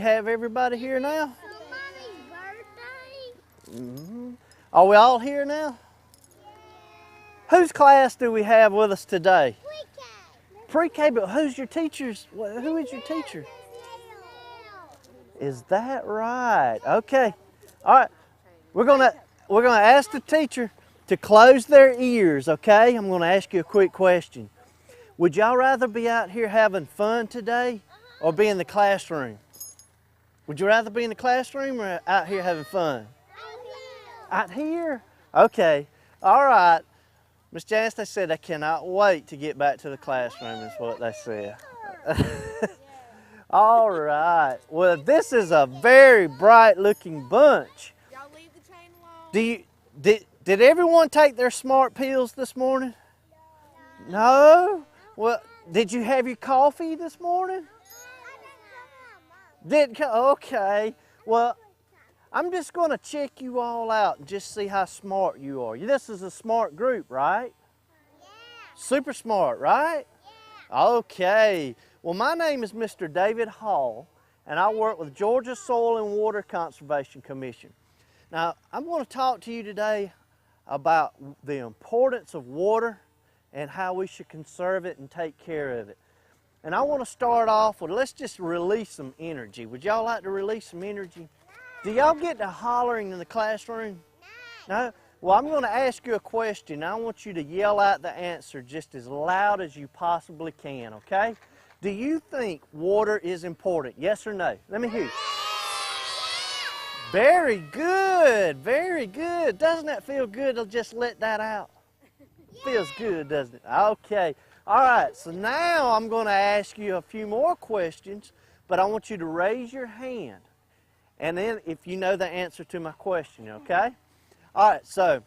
have everybody here now? Somebody's birthday. Are we all here now? Whose class do we have with us today? Pre-K, but who's your teachers? Who is your teacher? Is that right? Okay. All right. We're gonna ask the teacher to close their ears, okay? I'm gonna ask you a quick question. Would y'all rather be out here having fun today or be in the classroom? Would you rather be in the classroom or out here having fun? Out here? Okay. All right. Miss Janice, they said they cannot wait to get back to the classroom is what they said. All right. Well, this is a very bright looking bunch. Y'all leave the chain alone. Did everyone take their smart pills this morning? No? Well, did you have your coffee this morning? Okay. Well, I'm just going to check you all out and just see how smart you are. This is a smart group, right? Yeah. Super smart, right? Yeah. Okay. Well, my name is Mr. David Hall, and I work with Georgia Soil and Water Conservation Commission. Now, I'm going to talk to you today about the importance of water and how we should conserve it and take care of it. And I want to start off with, let's just release some energy. Would y'all like to release some energy? Do y'all get to hollering in the classroom? No? Well, I'm going to ask you a question. I want you to yell out the answer just as loud as you possibly can, okay? Do you think water is important? Yes or no? Let me hear you. Very good. Very good. Doesn't that feel good to just let that out? Feels good, doesn't it? Okay. All right. So now I'm going to ask you a few more questions, but I want you to raise your hand. And then if you know the answer to my question, okay? All right, so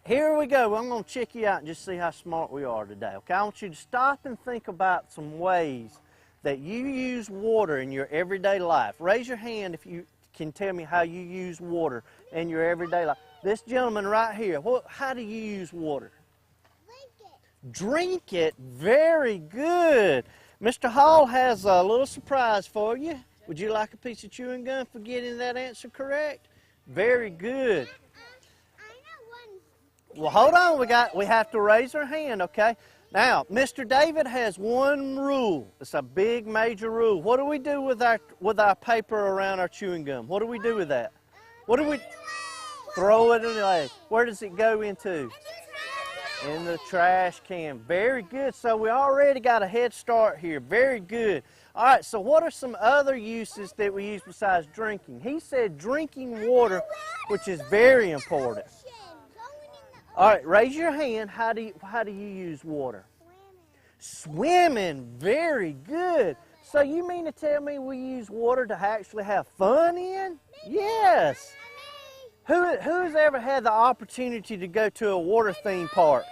here we go. I'm going to check you out and just see how smart we are today, okay? I want you to stop and think about some ways that you use water in your everyday life. Raise your hand if you can tell me how you use water in your everyday life. This gentleman right here, how do you use water? Drink it. Very good. Mr. Hall has a little surprise for you. Would you like a piece of chewing gum for getting that answer correct? Very good. Well, hold on. We have to raise our hand, okay? Now, Mr. David has one rule. It's a big, major rule. What do we do with our paper around our chewing gum? What do we do with that? What do we throw it away? Where does it go into? In the trash can. Very good. So we already got a head start here. Very good. All right, so what are some other uses that we use besides drinking? He said drinking water, which is very important. All right, raise your hand. How do you use water? Swimming. Very good. So you mean to tell me we use water to actually have fun in? Yes. Who's ever had the opportunity to go to a water theme park?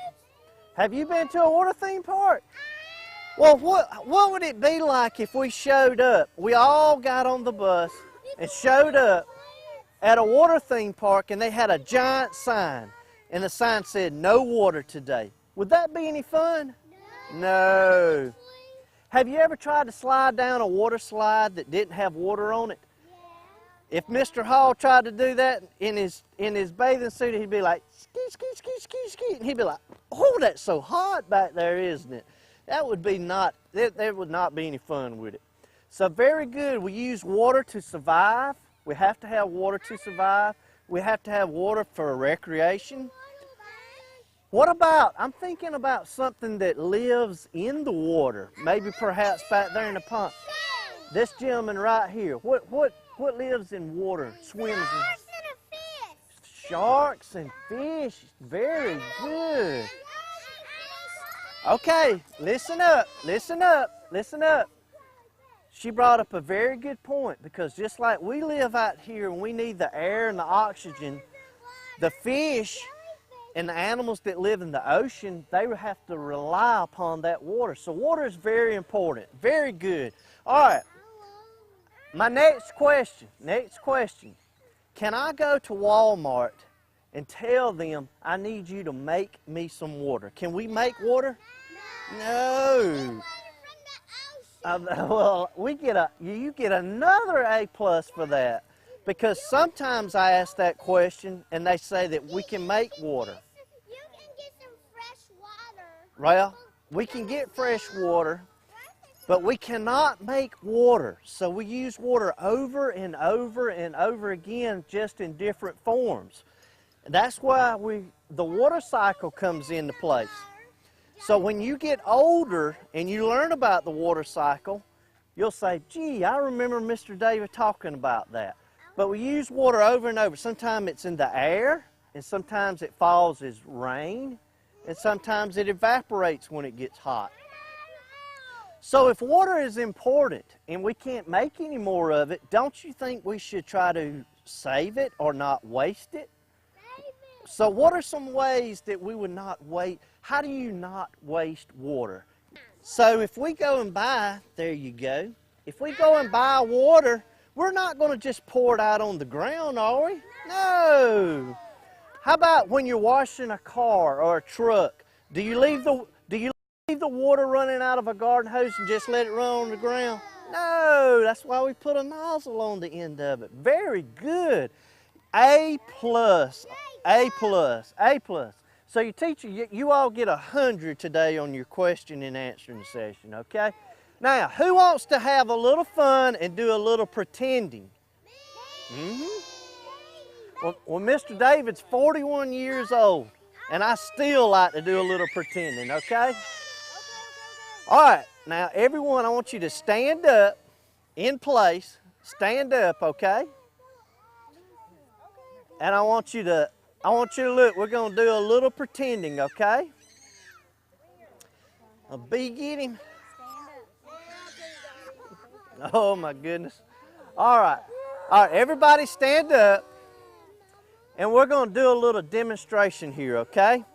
Have you been to a water theme park? Well, what would it be like if we showed up? We all got on the bus and showed up at a water theme park and they had a giant sign. And the sign said, "No water today." Would that be any fun? No. Have you ever tried to slide down a water slide that didn't have water on it? If Mr. Hall tried to do that in his bathing suit, he'd be like, ski, ski, ski, ski, ski. And he'd be like, "Oh, that's so hot back there, isn't it?" That would be there would not be any fun with it. So very good. We use water to survive. We have to have water to survive. We have to have water for recreation. What about, I'm thinking about something that lives in the water. Maybe perhaps back there in the pond. This gentleman right here. What lives in water? Swims in? Sharks and fish. Very good. Okay, listen up, listen up, listen up. She brought up a very good point, because just like we live out here and we need the air and the oxygen, the fish and the animals that live in the ocean, they would have to rely upon that water. So water is very important. Very good. All right. My next question. Can I go to Walmart and tell them I need you to make me some water? Can we make water? No. Well, you get another A+ for that, because sometimes I ask that question and they say that we can make water. You can get some fresh water. Well, we can get fresh water, but we cannot make water. So we use water over and over and over again, just in different forms. That's why the water cycle comes into place. So when you get older and you learn about the water cycle, you'll say, gee, I remember Mr. David talking about that. But we use water over and over. Sometimes it's in the air, and sometimes it falls as rain, and sometimes it evaporates when it gets hot. So if water is important and we can't make any more of it, don't you think we should try to save it or not waste it? So what are some ways that we would not waste? How do you not waste water? So if we go and buy, there you go. If we go and buy water, we're not going to just pour it out on the ground, are we? No. How about when you're washing a car or a truck? Do you leave the water running out of a garden hose and just let it run on the ground? No, that's why we put a nozzle on the end of it. Very good. A+, A+, A+. So your teacher, you all get 100 today on your question and answering session, okay? Now, who wants to have a little fun and do a little pretending? Well, Mr. David's 41 years old, and I still like to do a little pretending, okay? All right, now everyone, I want you to stand up in place. Stand up, okay? And I want you to look. We're going to do a little pretending, okay? A bee get him. Oh my goodness. All right, everybody stand up. And we're going to do a little demonstration here, okay?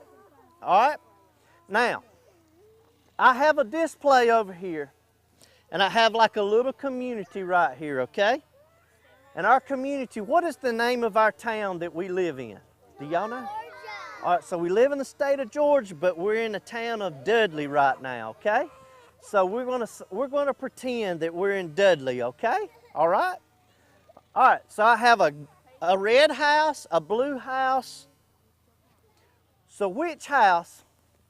All right? Now, I have a display over here, and I have like a little community right here, okay? And our community, what is the name of our town that we live in? Do y'all know? Georgia. All right, so we live in the state of Georgia, but we're in the town of Dudley right now, okay? So we're going to pretend that we're in Dudley, okay? All right? All right, so I have a red house, a blue house. So which house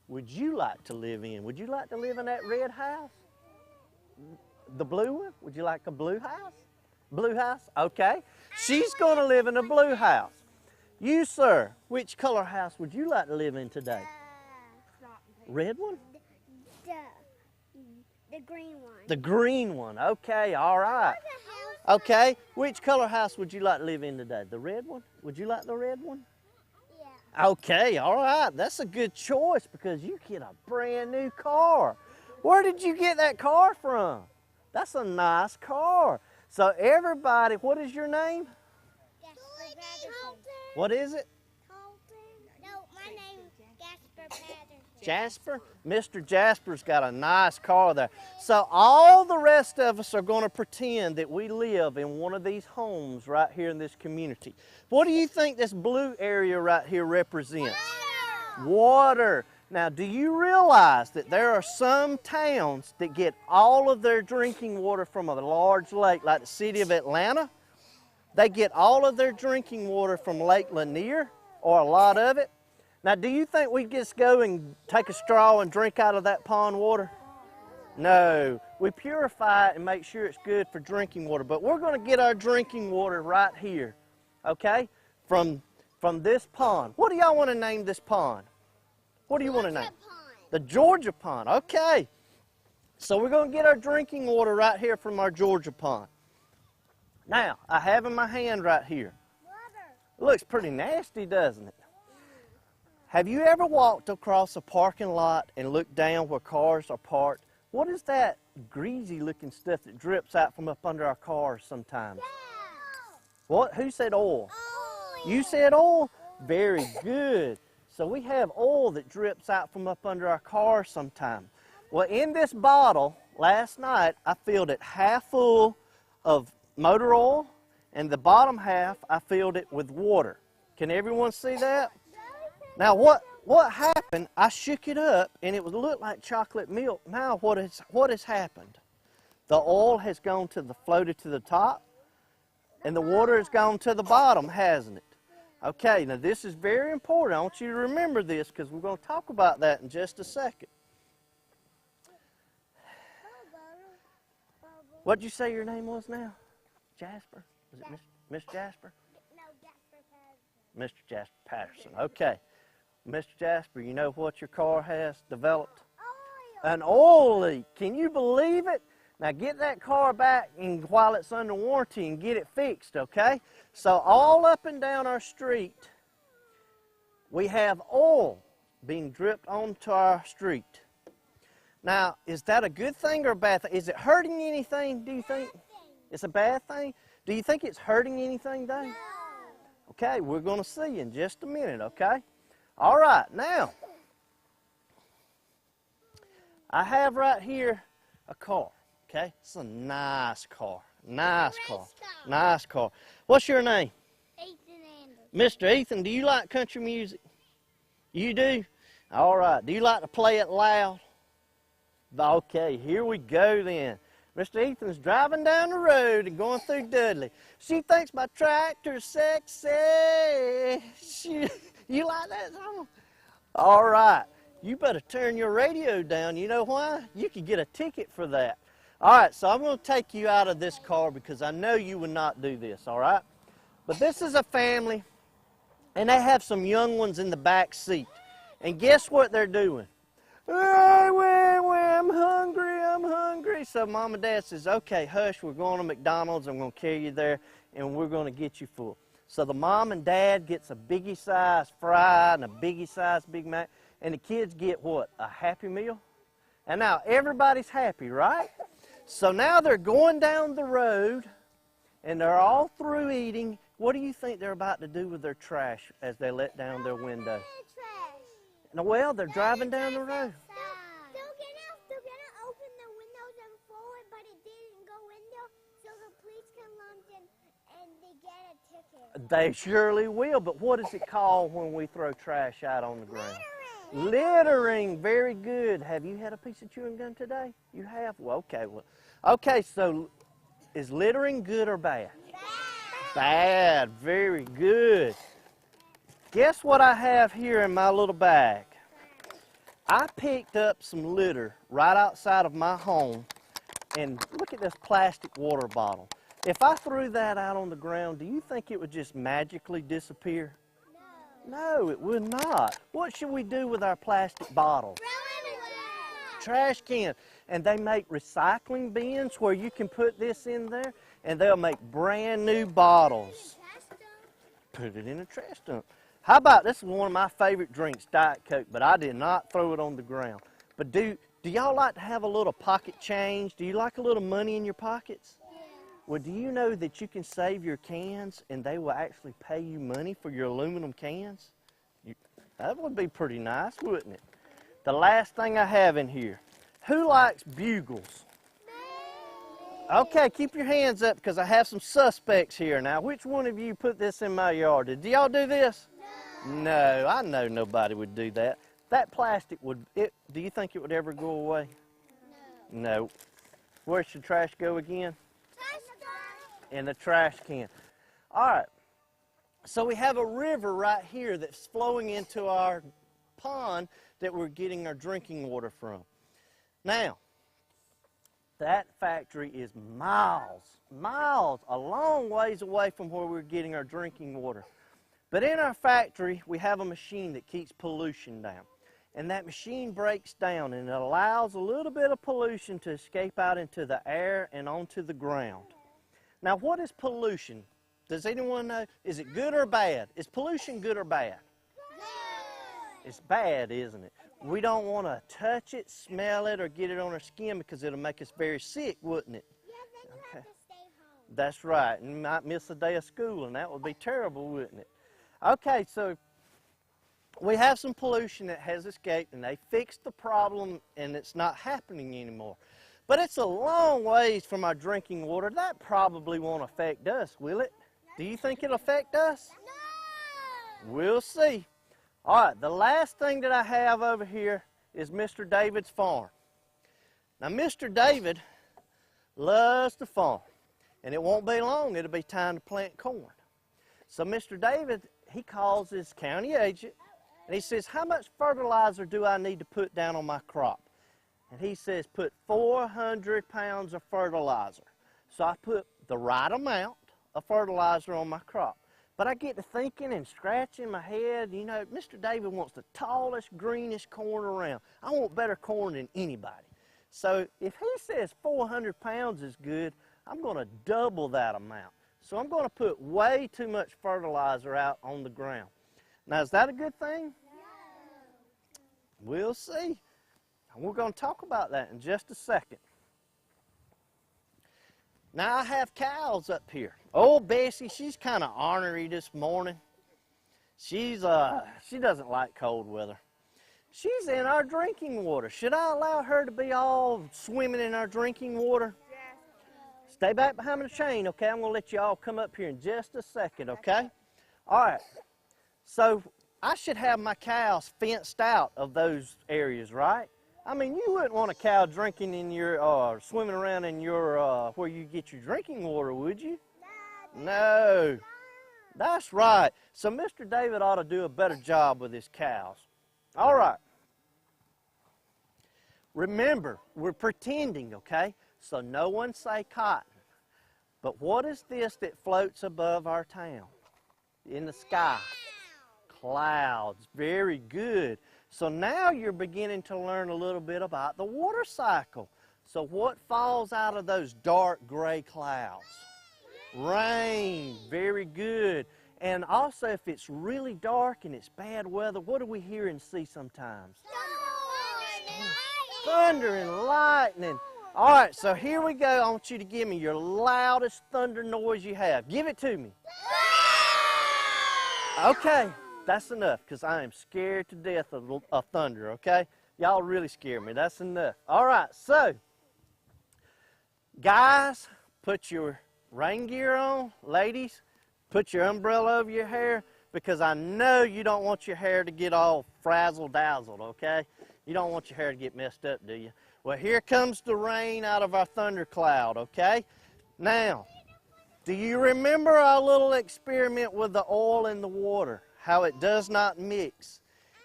would you like to live in? Would you like to live in that red house? The blue one? Would you like a blue house? Blue house? Okay. She's going to live in a blue house. You, sir, which color house would you like to live in today? Red one? The green one. The green one. Okay, all right. Okay, which color house would you like to live in today? The red one? Would you like the red one? Yeah. Okay, all right. That's a good choice because you get a brand new car. Where did you get that car from? That's a nice car. So everybody, what is your name? What is it? No, my name is Jasper Patterson. Jasper? Mr. Jasper's got a nice car there. So all the rest of us are going to pretend that we live in one of these homes right here in this community. What do you think this blue area right here represents? Water. Now, do you realize that there are some towns that get all of their drinking water from a large lake, like the city of Atlanta? They get all of their drinking water from Lake Lanier, or a lot of it. Now, do you think we just go and take a straw and drink out of that pond water? No. We purify it and make sure it's good for drinking water. But we're going to get our drinking water right here, okay, from this pond. What do y'all want to name this pond? What do you want to name? The Georgia pond. Okay. So we're going to get our drinking water right here from our Georgia pond. Now, I have in my hand right here. It looks pretty nasty, doesn't it? Have you ever walked across a parking lot and looked down where cars are parked? What is that greasy looking stuff that drips out from up under our cars sometimes? What? Who said oil? You said oil? Very good. So we have oil that drips out from up under our cars sometimes. Well, in this bottle, last night, I filled it half full of motor oil, and the bottom half, I filled it with water. Can everyone see that? Now, what happened, I shook it up, and it would look like chocolate milk. Now, what has happened? The oil has gone to the, floated to the top, and the water has gone to the bottom, hasn't it? Okay, now this is very important. I want you to remember this because we're going to talk about that in just a second. What did you say your name was now? Jasper? Was it Miss Jasper? No, Jasper Patterson. Mr. Jasper Patterson. Okay. Mr. Jasper, you know what your car has developed? Oil. An oil leak. Can you believe it? Now get that car back and while it's under warranty and get it fixed, okay? So all up and down our street, we have oil being dripped onto our street. Now, is that a good thing or a bad thing? Is it hurting anything, do you think? It's a bad thing? Do you think it's hurting anything, Dave? No. Okay, we're going to see in just a minute, okay? All right, now, I have right here a car, okay? It's a nice car, nice car, nice car. What's your name? Ethan Anderson. Mr. Ethan, do you like country music? You do? All right, do you like to play it loud? Okay, here we go then. Mr. Ethan's driving down the road and going through Dudley. She thinks my tractor's sexy. You like that song? All right, you better turn your radio down. You know why? You could get a ticket for that. All right, so I'm going to take you out of this car because I know you would not do this, all right? But this is a family, and they have some young ones in the back seat. And guess what they're doing? I'm hungry, I'm hungry. So Mom and Dad says, okay, hush, we're going to McDonald's. I'm going to carry you there, and we're going to get you full. So the mom and dad gets a biggie size fry and a biggie size Big Mac, and the kids get what? A Happy Meal? And now everybody's happy, right? So now they're going down the road, and they're all through eating. What do you think they're about to do with their trash as they let down their window? Now, well, they're driving down the road. They're gonna open the windows and forward, but it didn't go in there, so the police can come and they get a ticket. They surely will, but what is it called when we throw trash out on the ground? Littering. Very good. Have you had a piece of chewing gum today? You have? Well, okay, so is littering good or bad? Bad. Very good. Guess what I have here in my little bag? I picked up some litter right outside of my home, and look at this plastic water bottle. If I threw that out on the ground, do you think it would just magically disappear? No, it would not. What should we do with our plastic bottles? Trash can. And they make recycling bins where you can put this in there, and they'll make brand new bottles. Put it in a trash dump. How about, this is one of my favorite drinks, Diet Coke, but I did not throw it on the ground. But do y'all like to have a little pocket change? Do you like a little money in your pockets? Yeah. Well, do you know that you can save your cans and they will actually pay you money for your aluminum cans? That would be pretty nice, wouldn't it? The last thing I have in here. Who likes bugles? Okay, keep your hands up because I have some suspects here. Now, which one of you put this in my yard? Did y'all do this? No, I know nobody would do that. That plastic would, do you think it would ever go away? No. Where should trash go again? In the trash can. All right. So we have a river right here that's flowing into our pond that we're getting our drinking water from. Now, that factory is miles, a long ways away from where we're getting our drinking water. But in our factory, we have a machine that keeps pollution down. And that machine breaks down and it allows a little bit of pollution to escape out into the air and onto the ground. Now, what is pollution? Does anyone know? Is it good or bad? Is pollution good or bad? It's bad, isn't it? We don't want to touch it, smell it, or get it on our skin because it'll make us very sick, wouldn't it? Yeah, then you have to stay home. That's right. And you might miss a day of school, and that would be terrible, wouldn't it? Okay, so we have some pollution that has escaped, and they fixed the problem, and it's not happening anymore. But it's a long ways from our drinking water. That probably won't affect us, will it? Do you think it'll affect us? No! We'll see. All right, the last thing that I have over here is Mr. David's farm. Now, Mr. David loves to farm. And it won't be long, it'll be time to plant corn. So Mr. David, he calls his county agent, and he says, how much fertilizer do I need to put down on my crop? And he says, put 400 pounds of fertilizer. So I put the right amount of fertilizer on my crop. But I get to thinking and scratching my head, you know, Mr. David wants the tallest, greenest corn around. I want better corn than anybody. So if he says 400 pounds is good, I'm going to double that amount. So I'm going to put way too much fertilizer out on the ground. Now, is that a good thing? We'll see. And we're going to talk about that in just a second. Now, I have cows up here. Old Bessie, she's kind of ornery this morning. She doesn't like cold weather. She's in our drinking water. Should I allow her to be all swimming in our drinking water? Yes. Stay back behind the chain, okay? I'm going to let you all come up here in just a second, okay? All right. So I should have my cows fenced out of those areas, right? I mean, you wouldn't want a cow drinking in your, swimming around in your, where you get your drinking water, would you? No. That's right. So Mr. David ought to do a better job with his cows. All right. Remember, we're pretending, okay? So no one say cotton. But what is this that floats above our town in the sky? Clouds. Very good. So now you're beginning to learn a little bit about the water cycle. So what falls out of those dark gray clouds? Rain. Very good. And also, if it's really dark and it's bad weather, what do we hear and see sometimes? Thunder and lightning. All right, so here we go. I want you to give me your loudest thunder noise you have. Give it to me. Okay, that's enough, because I am scared to death of thunder, okay? Y'all really scare me. That's enough. All right, so, guys, put your rain gear on. Ladies, put your umbrella over your hair, because I know you don't want your hair to get all frazzle-dazzled, okay? You don't want your hair to get messed up, do you? Well, here comes the rain out of our thundercloud, okay? Now, do you remember our little experiment with the oil and the water, how it does not mix?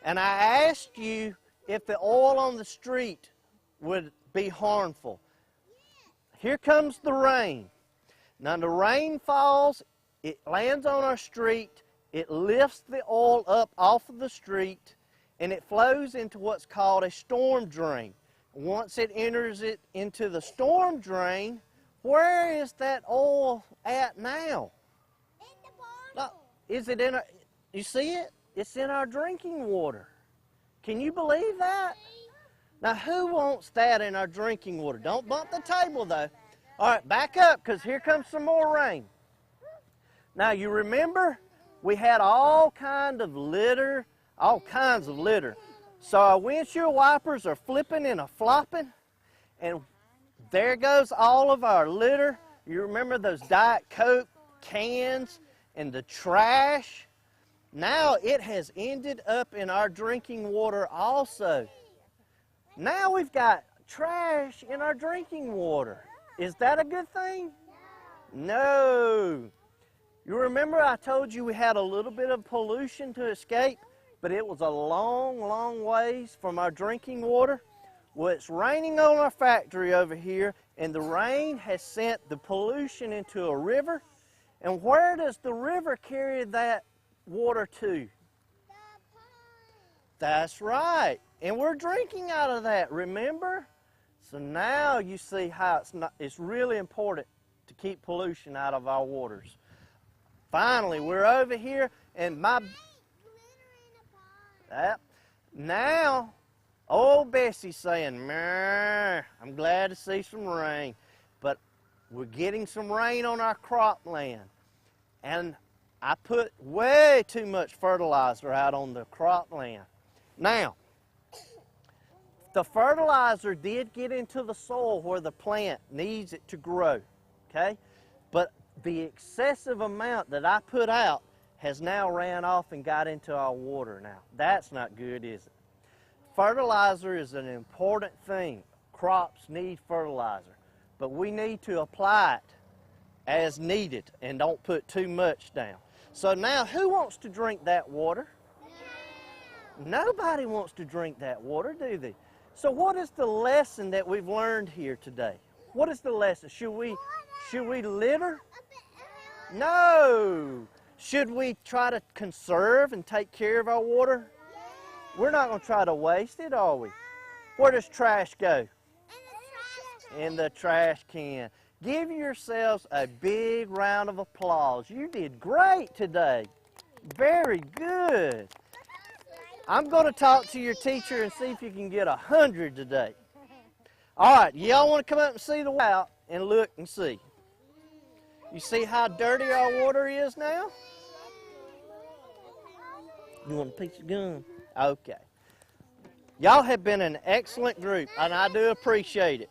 And I asked you if the oil on the street would be harmful. Here comes the rain. Now, the rain falls. It lands on our street, it lifts the oil up off of the street, and it flows into what's called a storm drain. Once it enters it into the storm drain, where is that oil at now? In the bottle. Is it in our, you see it? It's in our drinking water. Can you believe that? Now, who wants that in our drinking water? Don't bump the table, though. All right, back up, because here comes some more rain. Now, you remember we had all kinds of litter. So our windshield wipers are flipping and a flopping, and there goes all of our litter. You remember those Diet Coke cans and the trash? Now it has ended up in our drinking water also. Now we've got trash in our drinking water. Is that a good thing? No. You remember I told you we had a little bit of pollution to escape, but it was a long, long ways from our drinking water? Well, it's raining on our factory over here, and the rain has sent the pollution into a river. And where does the river carry that water to? That's right. And we're drinking out of that, remember? So now you see how it's really important to keep pollution out of our waters. Finally, we're over here, and now, old Bessie's saying, "Meh, I'm glad to see some rain." But we're getting some rain on our cropland. And I put way too much fertilizer out on the cropland. Now, the fertilizer did get into the soil where the plant needs it to grow, okay? But the excessive amount that I put out has now ran off and got into our water now. That's not good, is it? Fertilizer is an important thing. Crops need fertilizer. but we need to apply it as needed and don't put too much down. So now, who wants to drink that water? Nobody wants to drink that water, do they? So what is the lesson that we've learned here today? What is the lesson? Should we litter? No. Should we try to conserve and take care of our water? We're not going to try to waste it, are we? Where does trash go? In the trash can. Give yourselves a big round of applause. You did great today. Very good. I'm going to talk to your teacher and see if you can get 100 today. All right, y'all want to come up and see the well and look and see. You see how dirty our water is now? You want a piece of gum? Okay. Y'all have been an excellent group, and I do appreciate it.